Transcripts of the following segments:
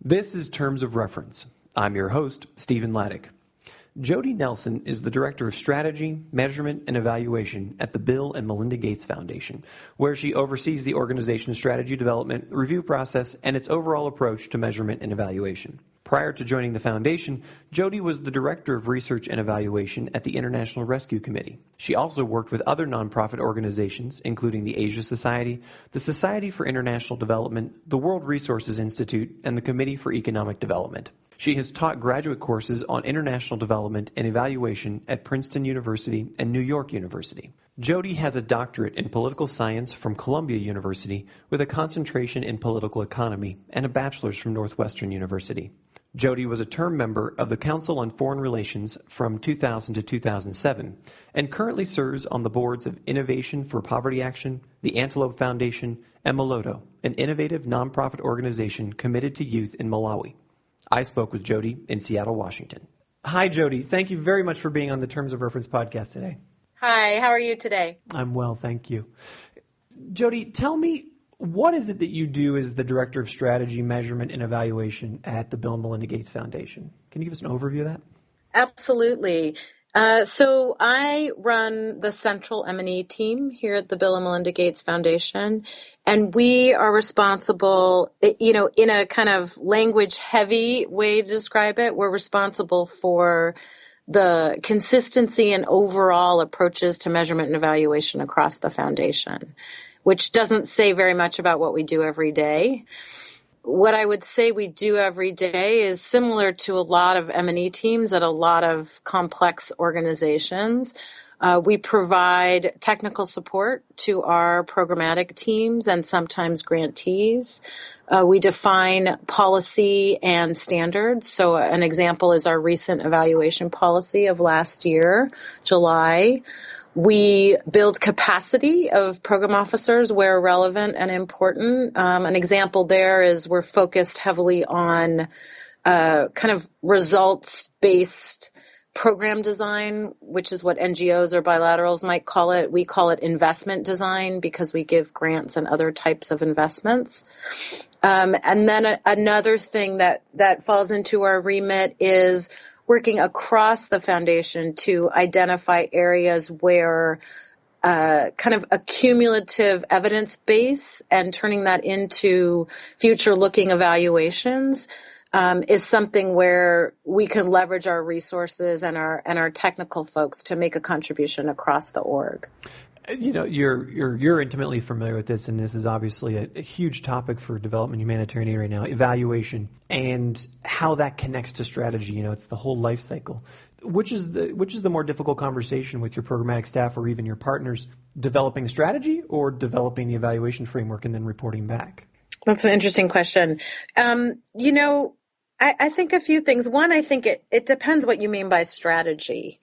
This is Terms of Reference. I'm your host, Stephen Laddick. Jodi Nelson is the Director of Strategy, Measurement, and Evaluation at the Bill and Melinda Gates Foundation, where she oversees the organization's strategy development, review process, and its overall approach to measurement and evaluation. Prior to joining the foundation, Jodi was the Director of Research and Evaluation at the International Rescue Committee. She also worked with other nonprofit organizations, including the Asia Society, the Society for International Development, the World Resources Institute, and the Committee for Economic Development. She has taught graduate courses on international development and evaluation at Princeton University and New York University. Jodi has a doctorate in political science from Columbia University with a concentration in political economy and a bachelor's from Northwestern University. Jodi was a term member of the Council on Foreign Relations from 2000 to 2007 and currently serves on the boards of Innovation for Poverty Action, the Antelope Foundation, and Moloto, an innovative nonprofit organization committed to youth in Malawi. I spoke with Jodi in Seattle, Washington. Hi, Jodi. Thank you very much for being on the Terms of Reference podcast today. Hi, how are you today? I'm well, thank you. Jodi, tell me, what is it that you do as the Director of Strategy, Measurement, and Evaluation at the Bill and Melinda Gates Foundation? Can you give us an overview of that? Absolutely. So I run the central M&E team here at the Bill and Melinda Gates Foundation, and we are responsible, in a kind of language-heavy way to describe it, we're responsible for the consistency and overall approaches to measurement and evaluation across the foundation, which doesn't say very much about what we do every day. What I would say we do every day is similar to a lot of M&E teams at a lot of complex organizations. We provide technical support to our programmatic teams and sometimes grantees. We define policy and standards. So an example is our recent evaluation policy of last year, July. We build capacity of program officers where relevant and important. An example there is we're focused heavily on kind of results-based program design, which is what NGOs or bilaterals might call it. We call it investment design because we give grants and other types of investments. And then another thing that falls into our remit is working across the foundation to identify areas where kind of a cumulative evidence base and turning that into future-looking evaluations is something where we can leverage our resources and our technical folks to make a contribution across the org. You know, you're intimately familiar with this, and this is obviously a huge topic for development humanitarian aid right now, evaluation and how that connects to strategy. You know, it's the whole life cycle. Which is the more difficult conversation with your programmatic staff or even your partners, developing strategy or developing the evaluation framework and then reporting back? That's an interesting question. I think a few things. One, I think it depends what you mean by strategy.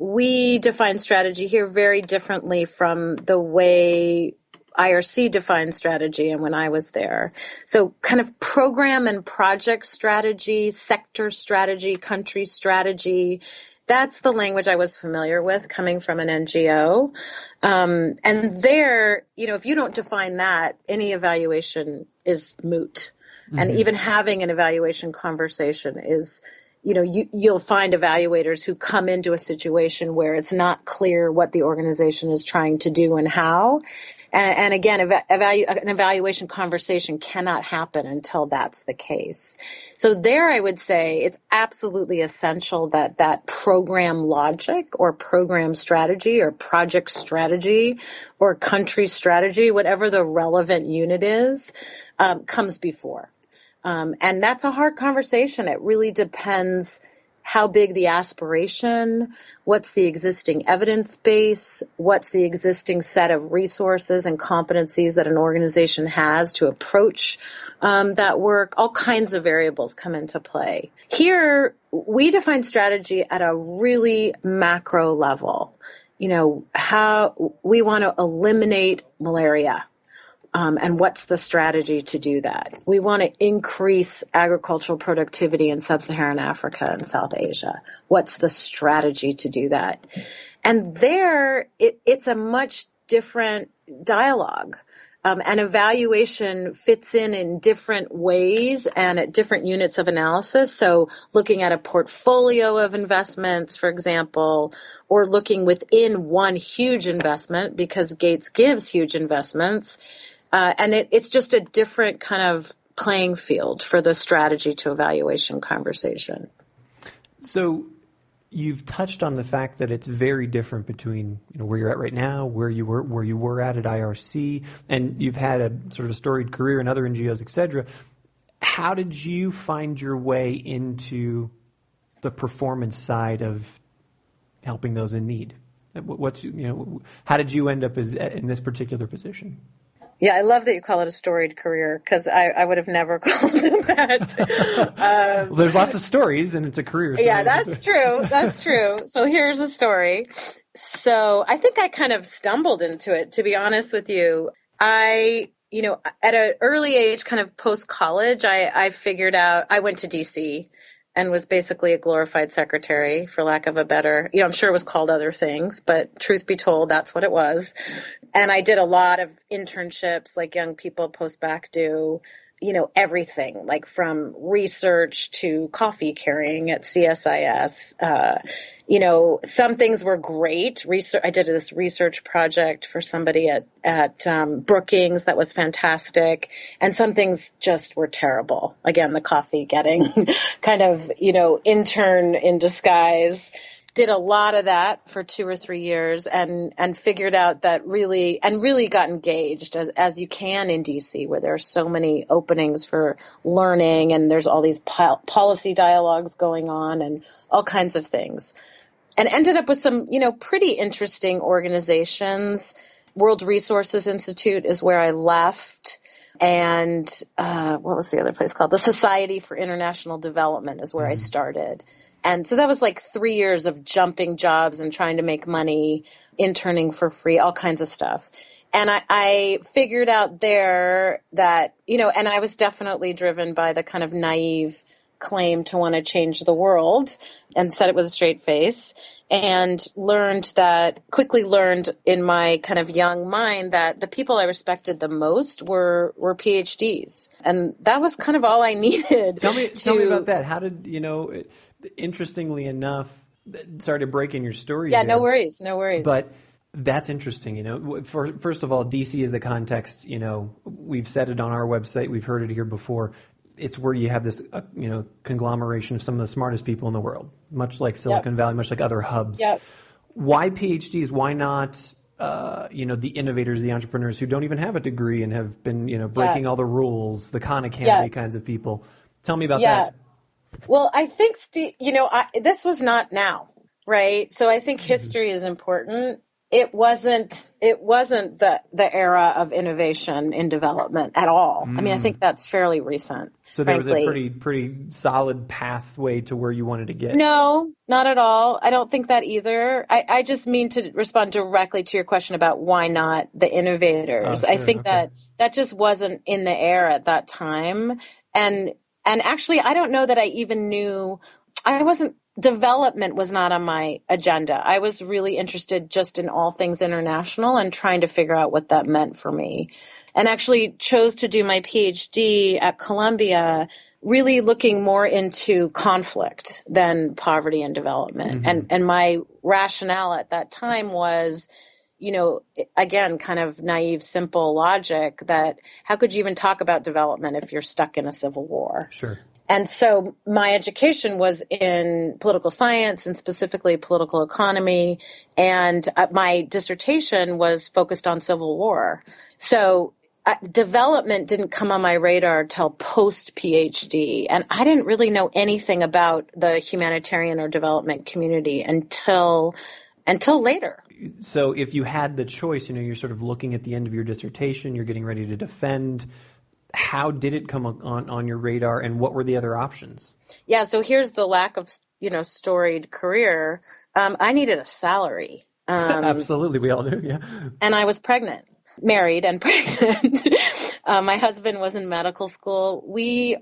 We define strategy here very differently from the way IRC defined strategy and when I was there. So kind of program and project strategy, sector strategy, country strategy, that's the language I was familiar with coming from an NGO. And there, if you don't define that, any evaluation is moot. Mm-hmm. And even having an evaluation conversation is you'll find evaluators who come into a situation where it's not clear what the organization is trying to do and how. And again, an evaluation conversation cannot happen until that's the case. So there I would say it's absolutely essential that program logic or program strategy or project strategy or country strategy, whatever the relevant unit is, comes before. And that's a hard conversation. It really depends how big the aspiration, what's the existing evidence base, what's the existing set of resources and competencies that an organization has to approach that work. All kinds of variables come into play. Here, we define strategy at a really macro level. How we want to eliminate malaria. And what's the strategy to do that? We want to increase agricultural productivity in sub-Saharan Africa and South Asia. What's the strategy to do that? And there, it's a much different dialogue. And evaluation fits in different ways and at different units of analysis. So looking at a portfolio of investments, for example, or looking within one huge investment, because Gates gives huge investments. And it's just a different kind of playing field for the strategy to evaluation conversation. So you've touched on the fact that it's very different between where you're at right now, where you were at IRC, and you've had a sort of a storied career in other NGOs, et cetera. How did you find your way into the performance side of helping those in need? How did you end up in this particular position? Yeah, I love that you call it a storied career, because I would have never called it that. Well, there's lots of stories, and it's a career. So yeah, that's true. That's true. So here's a story. So I think I kind of stumbled into it, to be honest with you. At an early age, kind of post-college, I figured out, I went to D.C., and was basically a glorified secretary, for lack of a better, I'm sure it was called other things, but truth be told, that's what it was. And I did a lot of internships like young people post-bac do, everything, like from research to coffee carrying at CSIS. Some things were great. I did this research project for somebody at Brookings that was fantastic. And some things just were terrible. Again, the coffee getting kind of, intern in disguise. Did a lot of that for 2 or 3 years and figured out that really got engaged as you can in DC, where there are so many openings for learning and there's all these policy dialogues going on and all kinds of things. And ended up with some, pretty interesting organizations. World Resources Institute is where I left. And what was the other place called? The Society for International Development is where I started. And so that was like 3 years of jumping jobs and trying to make money, interning for free, all kinds of stuff. And I figured out there that, and I was definitely driven by the kind of naive claim to want to change the world, and said it with a straight face, and quickly learned in my kind of young mind that the people I respected the most were PhDs. And that was kind of all I needed. Tell me about that. How did, interestingly enough, sorry to break in your story. Yeah, here, no worries. But that's interesting, First of all, DC is the context, we've said it on our website, we've heard it here before. It's where you have this, conglomeration of some of the smartest people in the world, much like Silicon Valley, much like other hubs. Yep. Why PhDs? Why not, the innovators, the entrepreneurs who don't even have a degree and have been, breaking all the rules, the Khan Academy kinds of people? Tell me about that. Well, I think, Steve, this was not now, right? So I think history is important. It wasn't the era of innovation in development at all. I mean, I think that's fairly recent. So there frankly. was a pretty solid pathway to where you wanted to get. No, not at all. I don't think that either. I just mean to respond directly to your question about why not the innovators. Oh, sure. I think that just wasn't in the air at that time. And actually, I don't know that I even knew. Development was not on my agenda. I was really interested just in all things international and trying to figure out what that meant for me. And actually chose to do my PhD at Columbia, really looking more into conflict than poverty and development. And my rationale at that time was, again, kind of naive, simple logic that how could you even talk about development if you're stuck in a civil war? Sure. And so my education was in political science and specifically political economy. And my dissertation was focused on civil war. So development didn't come on my radar till post-PhD. And I didn't really know anything about the humanitarian or development community until later. So if you had the choice, you're sort of looking at the end of your dissertation, you're getting ready to defend. How did it come on your radar, and what were the other options? Yeah, so here's the lack of, storied career. I needed a salary. Absolutely, we all do, yeah. And I was pregnant, married and pregnant. My husband was in medical school.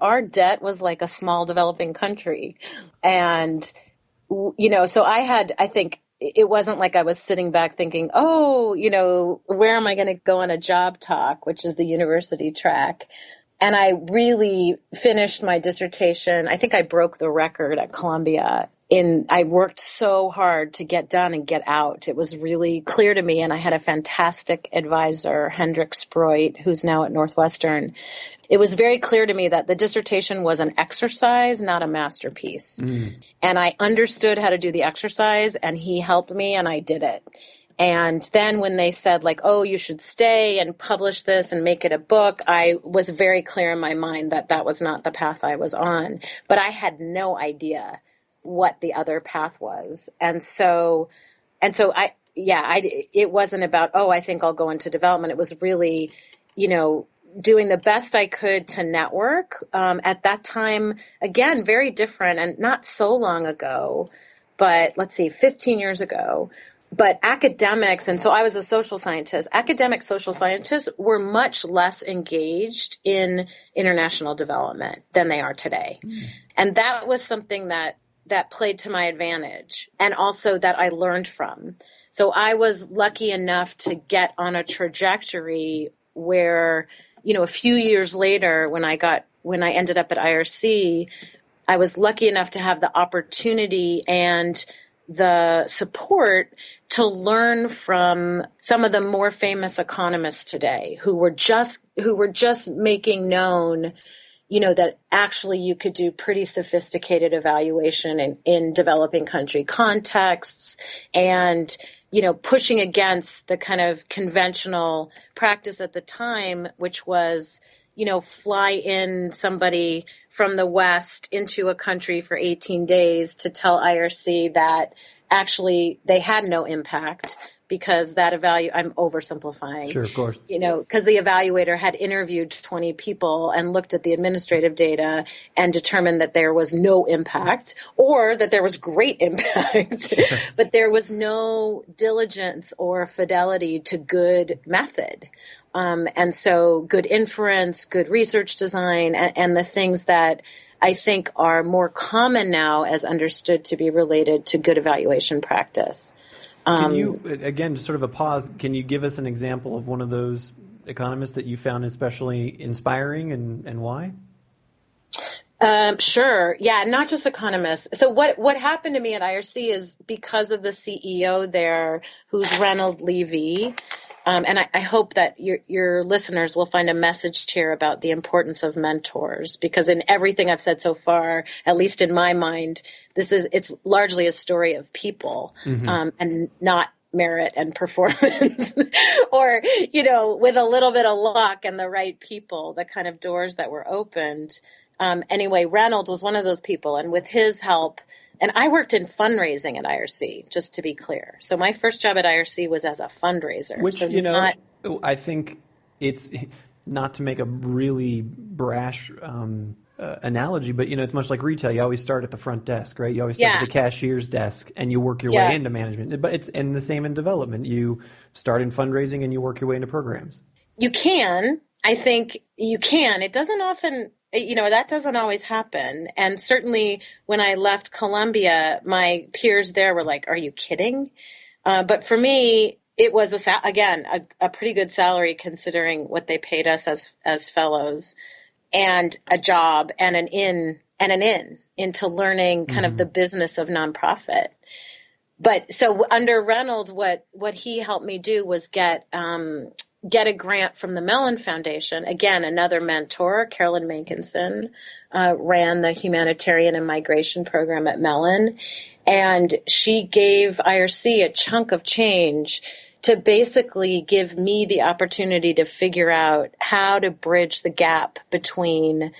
Our debt was like a small developing country. And, so I had, I think, it wasn't like I was sitting back thinking, oh, where am I going to go on a job talk, which is the university track. And I really finished my dissertation. I think I broke the record at Columbia. I worked so hard to get done and get out. It was really clear to me, and I had a fantastic advisor, Hendrik Sproit, who's now at Northwestern. It was very clear to me that the dissertation was an exercise, not a masterpiece. And I understood how to do the exercise, and he helped me, and I did it. And then when they said, like, oh, you should stay and publish this and make it a book, I was very clear in my mind that that was not the path I was on. But I had no idea what the other path was. And so it wasn't about, oh, I think I'll go into development. It was really, doing the best I could to network. At that time, again, very different and not so long ago, but 15 years ago. But academics, and so I was a social scientist, academic social scientists were much less engaged in international development than they are today. And that was something that played to my advantage and also that I learned from. So I was lucky enough to get on a trajectory where, a few years later when I ended up at IRC, I was lucky enough to have the opportunity and the support to learn from some of the more famous economists today who were just making known that actually you could do pretty sophisticated evaluation in developing country contexts and, pushing against the kind of conventional practice at the time, which was, fly in somebody from the West into a country for 18 days to tell IRC that actually they had no impact because I'm oversimplifying. Sure, of course. Because the evaluator had interviewed 20 people and looked at the administrative data and determined that there was no impact or that there was great impact, sure. But there was no diligence or fidelity to good method. And so good inference, good research design, and the things that I think are more common now as understood to be related to good evaluation practice. Can you, again, just sort of a pause, can you give us an example of one of those economists that you found especially inspiring and why? Sure. Yeah, not just economists. So what happened to me at IRC is because of the CEO there, who's Reynold Levy, and I hope that your listeners will find a message here about the importance of mentors, because in everything I've said so far, at least in my mind, it's largely a story of people, and not merit and performance or, with a little bit of luck and the right people, the kind of doors that were opened. Anyway, Reynolds was one of those people, and with his help, and I worked in fundraising at IRC, just to be clear. So my first job at IRC was as a fundraiser. Which, so I think it's not to make a really brash analogy, but, it's much like retail. You always start at the front desk, right? You always start at the cashier's desk and you work your way into management. But it's the same in development. You start in fundraising and you work your way into programs. You can. I think you can. It doesn't often... that doesn't always happen. And certainly when I left Columbia, my peers there were like, are you kidding? But for me, it was, a pretty good salary considering what they paid us as fellows, and a job and an in into learning kind of the business of nonprofit. But so under Reynolds, what he helped me do was get a grant from the Mellon Foundation. Again, another mentor, Carolyn Mankinson, ran the humanitarian and migration program at Mellon. And she gave IRC a chunk of change to basically give me the opportunity to figure out how to bridge the gap between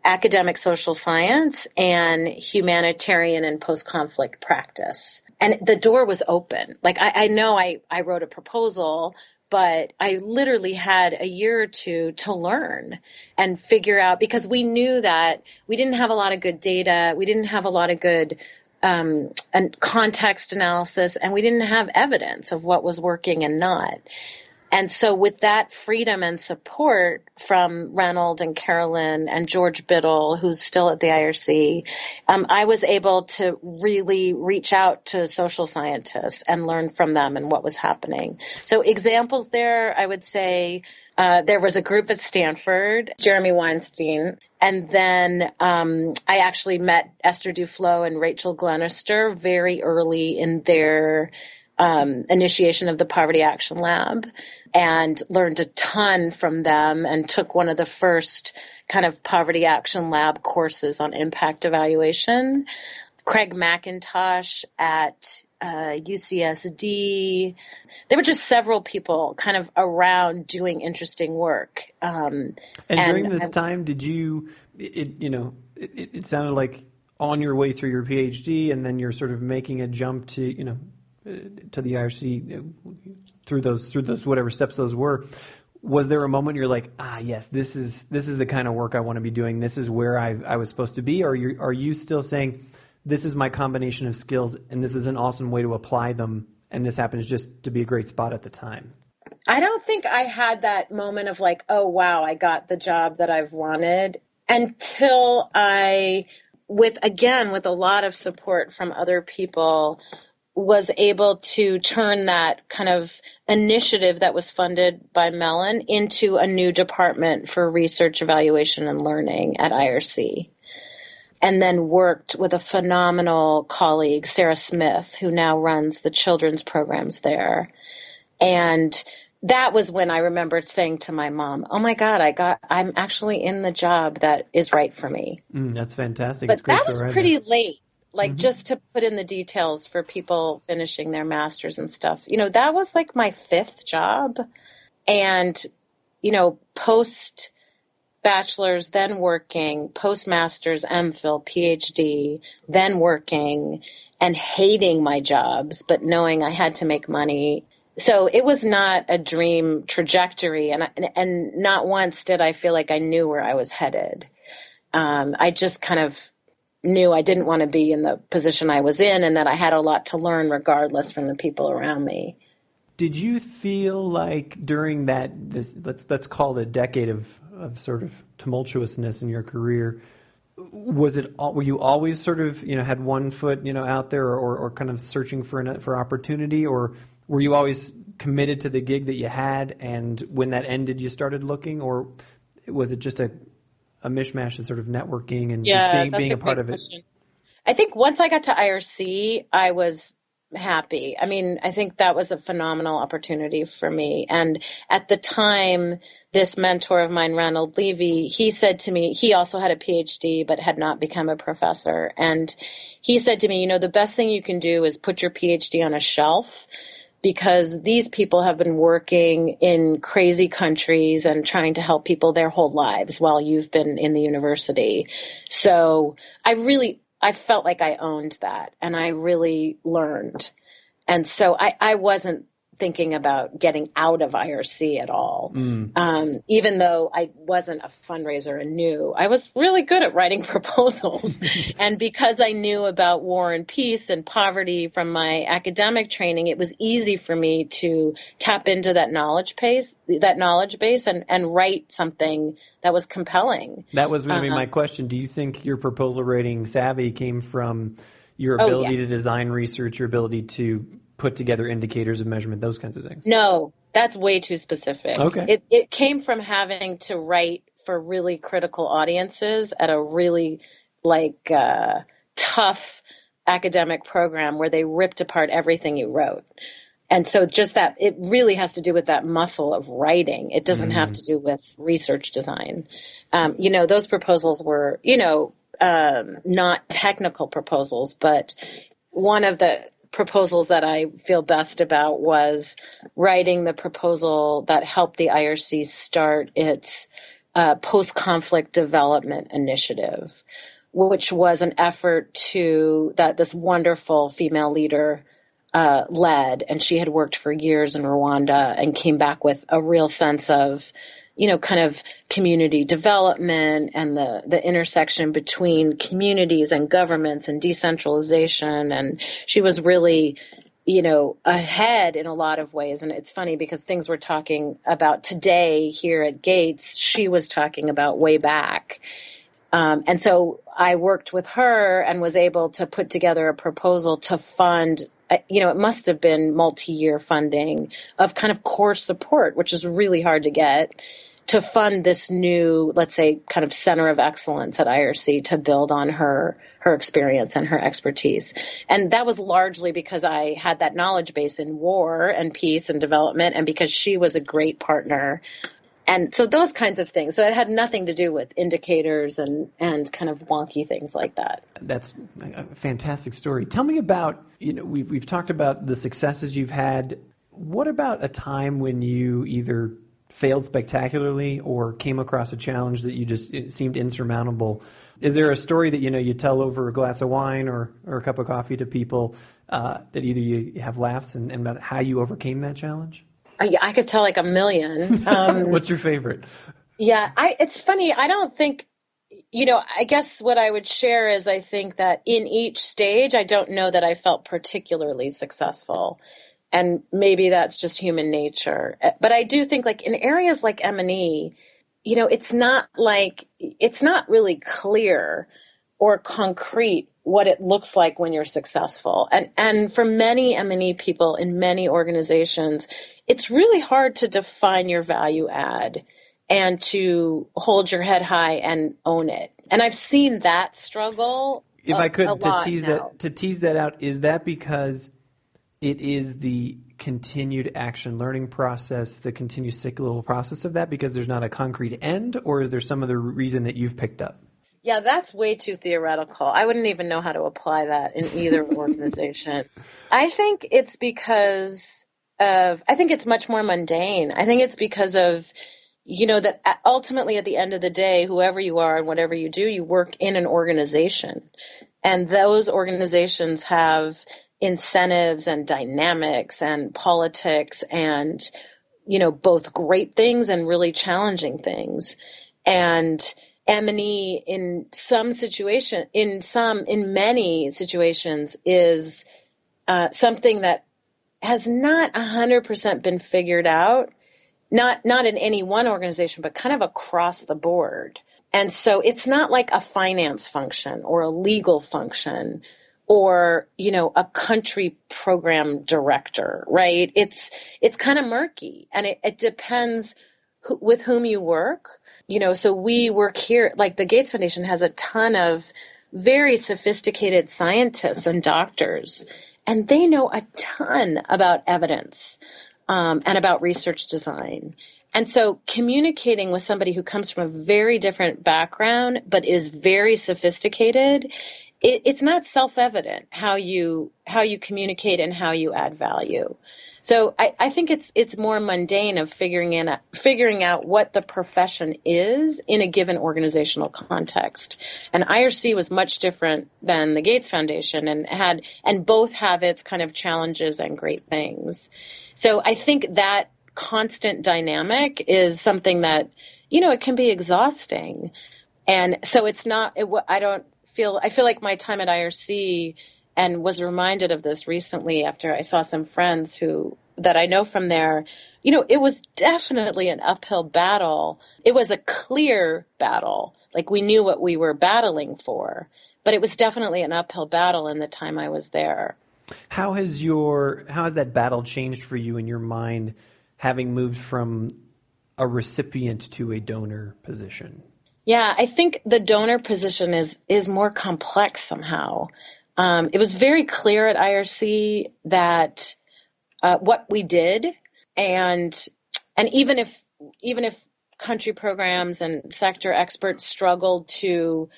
academic social science and humanitarian and post-conflict practice. And the door was open. Like, I know I wrote a proposal, but I literally had a year or two to learn and figure out, because we knew that we didn't have a lot of good data. We didn't have a lot of good and context analysis, and we didn't have evidence of what was working and not. And so with that freedom and support from Reynold and Carolyn and George Biddle, who's still at the IRC, I was able to really reach out to social scientists and learn from them and what was happening. So examples there, I would say, there was a group at Stanford, Jeremy Weinstein, and then I actually met Esther Duflo and Rachel Glenister very early in their initiation of the Poverty Action Lab, and learned a ton from them and took one of the first kind of Poverty Action Lab courses on impact evaluation. Craig McIntosh at UCSD. There were just several people kind of around doing interesting work. And during this time, did you, it sounded like on your way through your PhD, and then you're sort of making a jump to, to the IRC through those whatever steps those were. Was there a moment you're like, yes, this is the kind of work I want to be doing. This is where I was supposed to be. Or are you still saying, this is my combination of skills, and this is an awesome way to apply them, and this happens just to be a great spot at the time? I don't think I had that moment of like, oh, wow, I got the job that I've wanted, until I, with a lot of support from other people, was able to turn that kind of initiative that was funded by Mellon into a new department for research, evaluation, and learning at IRC. And then worked with a phenomenal colleague, Sarah Smith, who now runs the children's programs there. And that was when I remembered saying to my mom, oh my God, I'm actually in the job that is right for me. That's fantastic. But that was pretty late. Like, just to put in the details for people finishing their masters and stuff, that was like my 5th job. And, post bachelor's, then working, postmaster's, MPhil, PhD, then working, and hating my jobs, but knowing I had to make money. So it was not a dream trajectory. And not once did I feel like I knew where I was headed. I just kind of knew I didn't want to be in the position I was in, and that I had a lot to learn regardless from the people around me. Did you feel like during let's call it a decade of sort of tumultuousness in your career, were you always sort of, had one foot, out there or kind of searching for opportunity, or were you always committed to the gig that you had, and when that ended you started looking, or was it just a mishmash of sort of networking and just being a part of it? I think once I got to IRC, I was happy. I mean, I think that was a phenomenal opportunity for me. And at the time, this mentor of mine, Ronald Levy, he said to me, he also had a PhD but had not become a professor. And he said to me, the best thing you can do is put your PhD on a shelf, because these people have been working in crazy countries and trying to help people their whole lives while you've been in the university. So I felt like I owned that, and I really learned. And so I wasn't thinking about getting out of IRC at all. Even though I wasn't a fundraiser and new, I was really good at writing proposals. And because I knew about war and peace and poverty from my academic training, it was easy for me to tap into that knowledge base and write something that was compelling. That was going to be my question. Do you think your proposal writing savvy came from your ability to design research, your ability to put together indicators of measurement, those kinds of things? No, that's way too specific. Okay. It came from having to write for really critical audiences at a really tough academic program where they ripped apart everything you wrote. And so just that, it really has to do with that muscle of writing. It doesn't have to do with research design. Those proposals were, not technical proposals, but one of the proposals that I feel best about was writing the proposal that helped the IRC start its post-conflict development initiative, which was an effort that this wonderful female leader led, and she had worked for years in Rwanda and came back with a real sense of, kind of community development and the intersection between communities and governments and decentralization. And she was really, ahead in a lot of ways. And it's funny because things we're talking about today here at Gates, she was talking about way back. And so I worked with her and was able to put together a proposal to fund, it must have been multi-year funding of kind of core support, which is really hard to get, to fund this new, let's say, kind of center of excellence at IRC to build on her experience and her expertise. And that was largely because I had that knowledge base in war and peace and development, and because she was a great partner. And so those kinds of things. So it had nothing to do with indicators and kind of wonky things like that. That's a fantastic story. Tell me about, we've talked about the successes you've had. What about a time when you either failed spectacularly or came across a challenge that it seemed insurmountable? Is there a story that, you tell over a glass of wine or a cup of coffee to people that either you have laughs and about how you overcame that challenge? I could tell like a million. What's your favorite? Yeah, it's funny. I don't think, I guess what I would share is I think that in each stage, I don't know that I felt particularly successful. And maybe that's just human nature. But I do think like in areas like M&E, it's not really clear or concrete what it looks like when you're successful. And for many M&E people in many organizations, it's really hard to define your value add and to hold your head high and own it. And I've seen that struggle. If I could, to tease that out, is that because it is the continued action learning process, the continued cyclical process of that, because there's not a concrete end, or is there some other reason that you've picked up? Yeah, that's way too theoretical. I wouldn't even know how to apply that in either organization. I think it's because I think it's much more mundane. I think it's because of, that ultimately at the end of the day, whoever you are and whatever you do, you work in an organization. And those organizations have incentives and dynamics and politics and, both great things and really challenging things. And M&E in many situations is something that has not 100% been figured out, not in any one organization, but kind of across the board. And so it's not like a finance function or a legal function or, a country program director, right? It's kind of murky, and it depends with whom you work. So we work here, like the Gates Foundation has a ton of very sophisticated scientists and doctors, and they know a ton about evidence and about research design. And so communicating with somebody who comes from a very different background but is very sophisticated, it's not self-evident how you communicate and how you add value. So I think it's more mundane of figuring out what the profession is in a given organizational context. And IRC was much different than the Gates Foundation and both have its kind of challenges and great things. So I think that constant dynamic is something that, it can be exhausting. And so it's not, I feel like my time at IRC, and was reminded of this recently after I saw some friends that I know from there, it was definitely an uphill battle. It was a clear battle. Like we knew what we were battling for, but it was definitely an uphill battle in the time I was there. How has that battle changed for you in your mind, having moved from a recipient to a donor position? Yeah, I think the donor position is more complex somehow. It was very clear at IRC that what we did, and even if country programs and sector experts struggled to,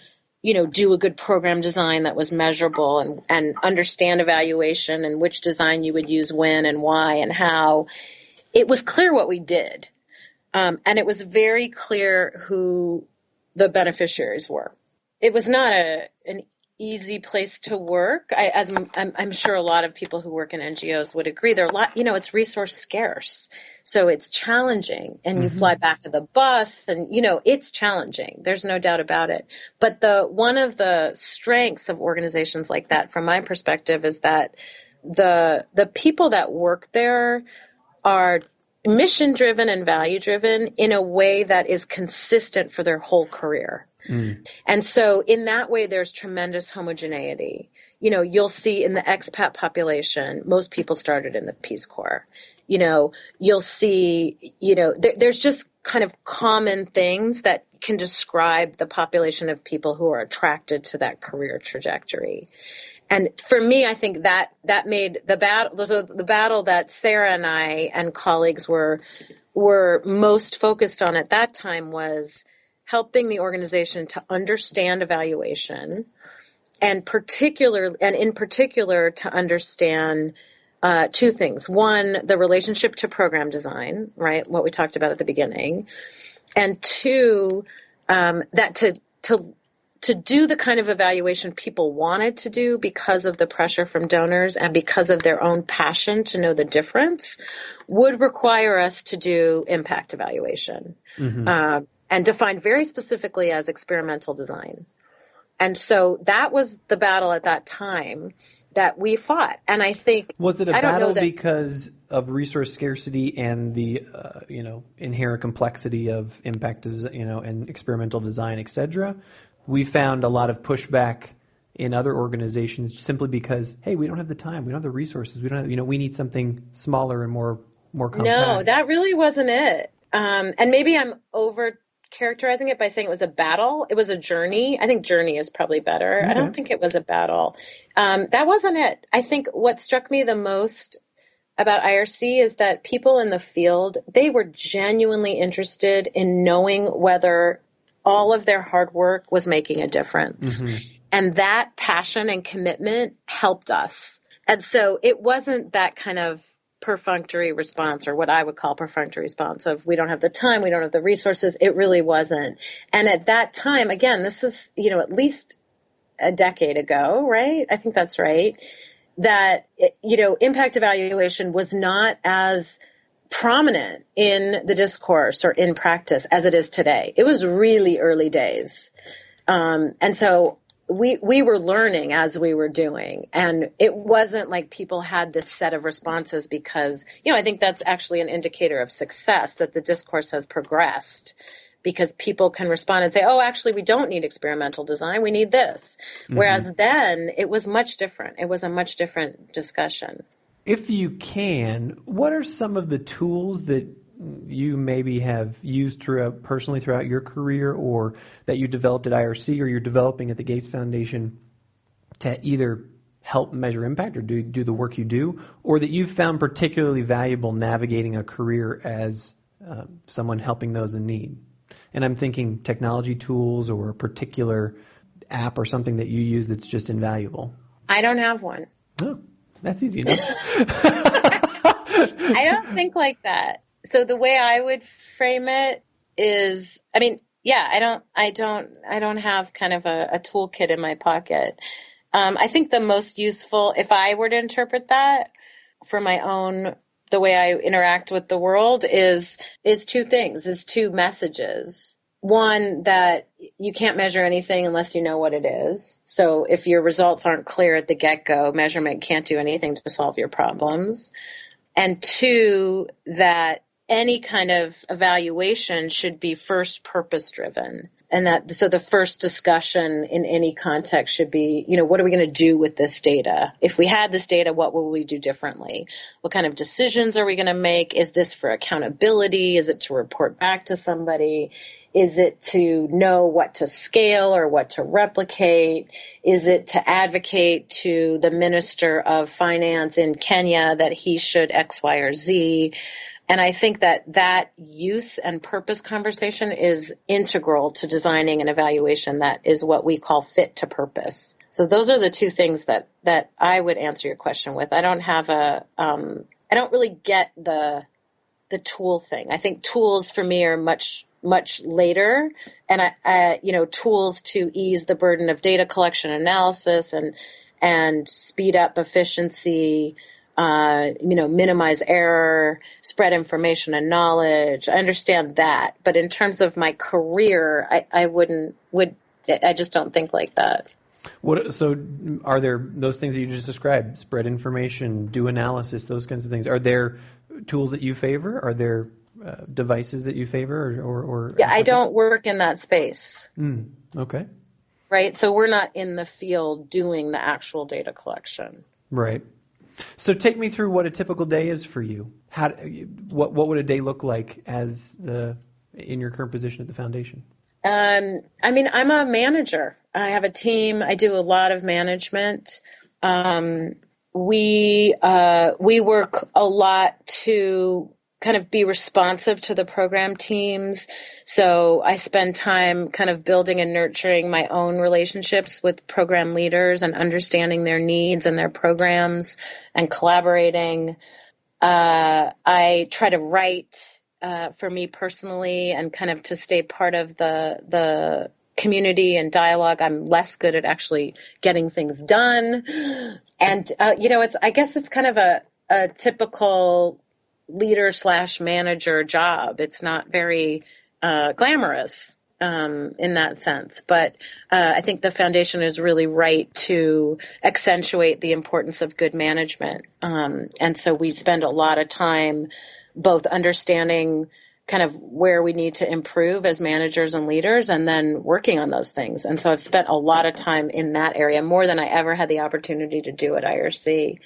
do a good program design that was measurable and understand evaluation and which design you would use when and why and how, it was clear what we did, and it was very clear who the beneficiaries were. It was not an easy place to work. I'm sure a lot of people who work in NGOs would agree. There are a lot, it's resource scarce. So it's challenging, and you fly back to the bus and, it's challenging. There's no doubt about it. But one of the strengths of organizations like that, from my perspective, is that the people that work there are mission driven and value driven in a way that is consistent for their whole career. And so in that way, there's tremendous homogeneity. You know, you'll see in the expat population, most people started in the Peace Corps. You know, you'll see, you know, there's just kind of common things that can describe the population of people who are attracted to that career trajectory. And for me, I think that made the battle that Sarah and I and colleagues were most focused on at that time was helping the organization to understand evaluation, and in particular to understand two things. One, the relationship to program design, right? What we talked about at the beginning. And two, that to do the kind of evaluation people wanted to do because of the pressure from donors and because of their own passion to know the difference would require us to do impact evaluation, and defined very specifically as experimental design. And so that was the battle at that time that we fought. And I think... Was it a battle because of resource scarcity and the, inherent complexity of impact, and experimental design, et cetera? We found a lot of pushback in other organizations simply because, hey, we don't have the time, we don't have the resources, we don't have, we need something smaller and more compact. No, that really wasn't it. And maybe I'm over-characterizing it by saying it was a battle. It was a journey. I think journey is probably better. Okay. I don't think it was a battle. That wasn't it. I think what struck me the most about IRC is that people in the field, they were genuinely interested in knowing whether all of their hard work was making a difference. And that passion and commitment helped us. And so it wasn't that kind of perfunctory response, or what I would call perfunctory response of we don't have the time, we don't have the resources. It really wasn't. And at that time, again, this is, at least a decade ago, right? I think that's right. That, impact evaluation was not as prominent in the discourse or in practice as it is today. It was really early days. And so we were learning as we were doing, and it wasn't like people had this set of responses because, I think that's actually an indicator of success, that the discourse has progressed because people can respond and say, oh, actually, we don't need experimental design. We need this. Whereas then it was much different. It was a much different discussion. If you can, what are some of the tools that you maybe have used personally throughout your career, or that you developed at IRC or you're developing at the Gates Foundation to either help measure impact or do the work you do, or that you've found particularly valuable navigating a career as someone helping those in need? And I'm thinking technology tools or a particular app or something that you use that's just invaluable. I don't have one. Oh, that's easy enough. I don't think like that. So the way I would frame it is, I don't have kind of a toolkit in my pocket. I think the most useful, if I were to interpret that for my own, the way I interact with the world is two things, is two messages. One, that you can't measure anything unless you know what it is. So if your results aren't clear at the get-go, measurement can't do anything to solve your problems. And two, that any kind of evaluation should be first purpose-driven. And so the first discussion in any context should be, what are we going to do with this data? If we had this data, what will we do differently? What kind of decisions are we going to make? Is this for accountability? Is it to report back to somebody? Is it to know what to scale or what to replicate? Is it to advocate to the Minister of Finance in Kenya that he should X, Y, or Z? And I think that use and purpose conversation is integral to designing an evaluation that is what we call fit to purpose. So those are the two things that I would answer your question with. I don't have I don't really get the tool thing. I think tools for me are much later, and tools to ease the burden of data collection analysis and speed up efficiency, minimize error, spread information and knowledge. I understand that. But in terms of my career, I just don't think like that. So are there those things that you just described, spread information, do analysis, those kinds of things? Are there tools that you favor? Are there devices that you favor or Yeah, I don't work in that space. Okay. Right. So we're not in the field doing the actual data collection. Right. So take me through what a typical day is for you. What would a day look like in your current position at the foundation? I'm a manager. I have a team. I do a lot of management. We work a lot to kind of be responsive to the program teams. So I spend time kind of building and nurturing my own relationships with program leaders and understanding their needs and their programs and collaborating. I try to write for me personally and kind of to stay part of the community and dialogue. I'm less good at actually getting things done. And, I guess it's kind of a typical leader/manager job. It's not very glamorous in that sense. But I think the foundation is really right to accentuate the importance of good management. And so we spend a lot of time both understanding kind of where we need to improve as managers and leaders and then working on those things. And so I've spent a lot of time in that area, more than I ever had the opportunity to do at IRC,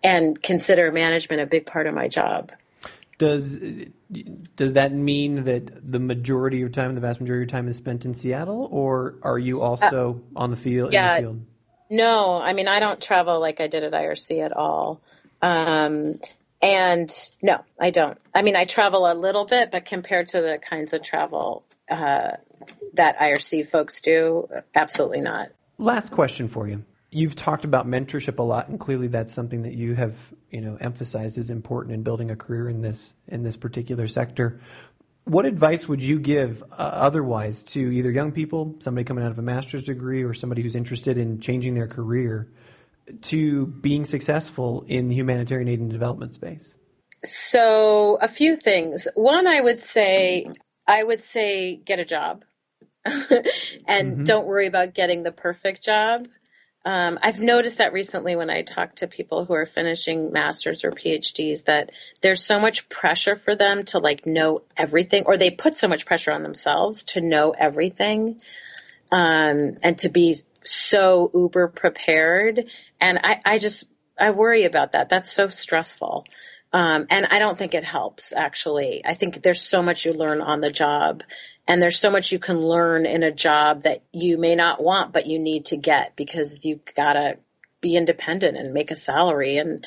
and consider management a big part of my job. Does that mean that the majority of your time, the vast majority of your time is spent in Seattle, or are you also on the field? Yeah, in the field? No, I don't travel like I did at IRC at all. And no, I don't. I travel a little bit, but compared to the kinds of travel that IRC folks do, absolutely not. Last question for you. You've talked about mentorship a lot, and clearly that's something that you have, emphasized as important in building a career in this particular sector. What advice would you give otherwise to either young people, somebody coming out of a master's degree, or somebody who's interested in changing their career to being successful in the humanitarian aid and development space? So a few things. One, I would say get a job and don't worry about getting the perfect job. I've noticed that recently when I talk to people who are finishing masters or PhDs that there's so much pressure for them to know everything, or they put so much pressure on themselves to know everything, and to be so uber prepared. And I worry about that. That's so stressful. And I don't think it helps, actually. I think there's so much you learn on the job, and there's so much you can learn in a job that you may not want, but you need to get because you've got to be independent and make a salary and,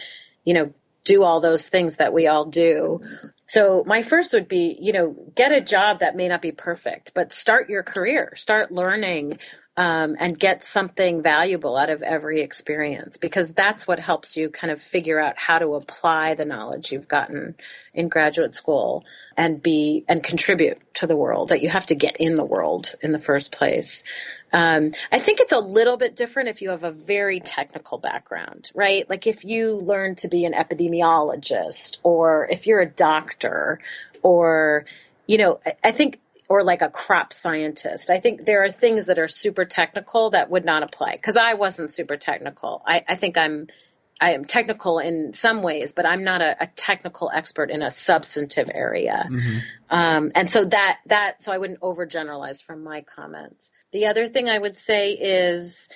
do all those things that we all do. So my first would be, get a job that may not be perfect, but start your career, start learning, and get something valuable out of every experience, because that's what helps you kind of figure out how to apply the knowledge you've gotten in graduate school and contribute to the world, that you have to get in the world in the first place. I think it's a little bit different if you have a very technical background, right? Like if you learn to be an epidemiologist, or if you're a doctor, or, I think, or like a crop scientist. I think there are things that are super technical that would not apply, because I wasn't super technical. I think I am technical in some ways, but I'm not a technical expert in a substantive area. And so so I wouldn't overgeneralize from my comments. The other thing I would say is,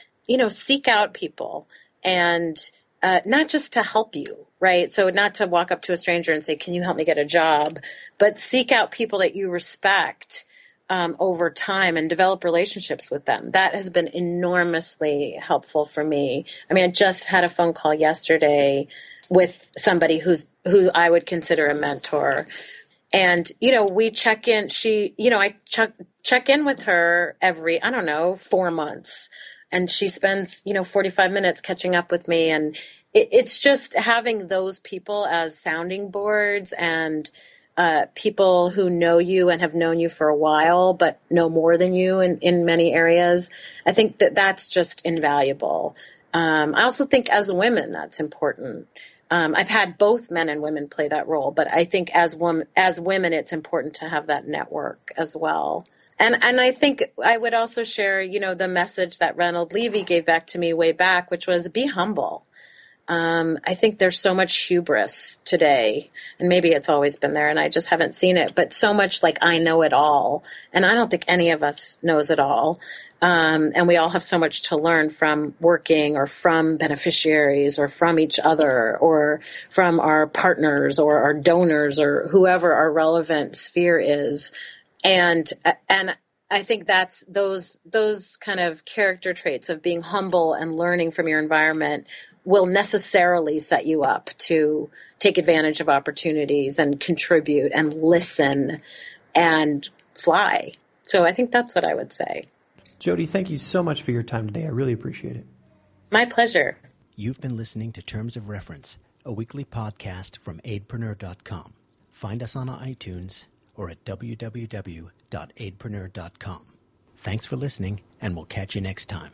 seek out people, and not just to help you, right? So not to walk up to a stranger and say, can you help me get a job? But seek out people that you respect over time and develop relationships with them. That has been enormously helpful for me. I just had a phone call yesterday with somebody who I would consider a mentor. And, we check in. I check in with her every, 4 months. And she spends, 45 minutes catching up with me. And it's just having those people as sounding boards and people who know you and have known you for a while, but know more than you in many areas. I think that's just invaluable. I also think as women, that's important. I've had both men and women play that role, but I think as women, it's important to have that network as well. And I think I would also share, the message that Ronald Levy gave back to me way back, which was be humble. I think there's so much hubris today, and maybe it's always been there and I just haven't seen it, but so much like I know it all, and I don't think any of us knows it all. And we all have so much to learn from working or from beneficiaries or from each other or from our partners or our donors or whoever our relevant sphere is. And I think that's those kind of character traits of being humble and learning from your environment will necessarily set you up to take advantage of opportunities and contribute and listen and fly. So I think that's what I would say. Jodi, thank you so much for your time today. I really appreciate it. My pleasure. You've been listening to Terms of Reference, a weekly podcast from aidpreneur.com. Find us on iTunes or at www.aidpreneur.com. Thanks for listening, and we'll catch you next time.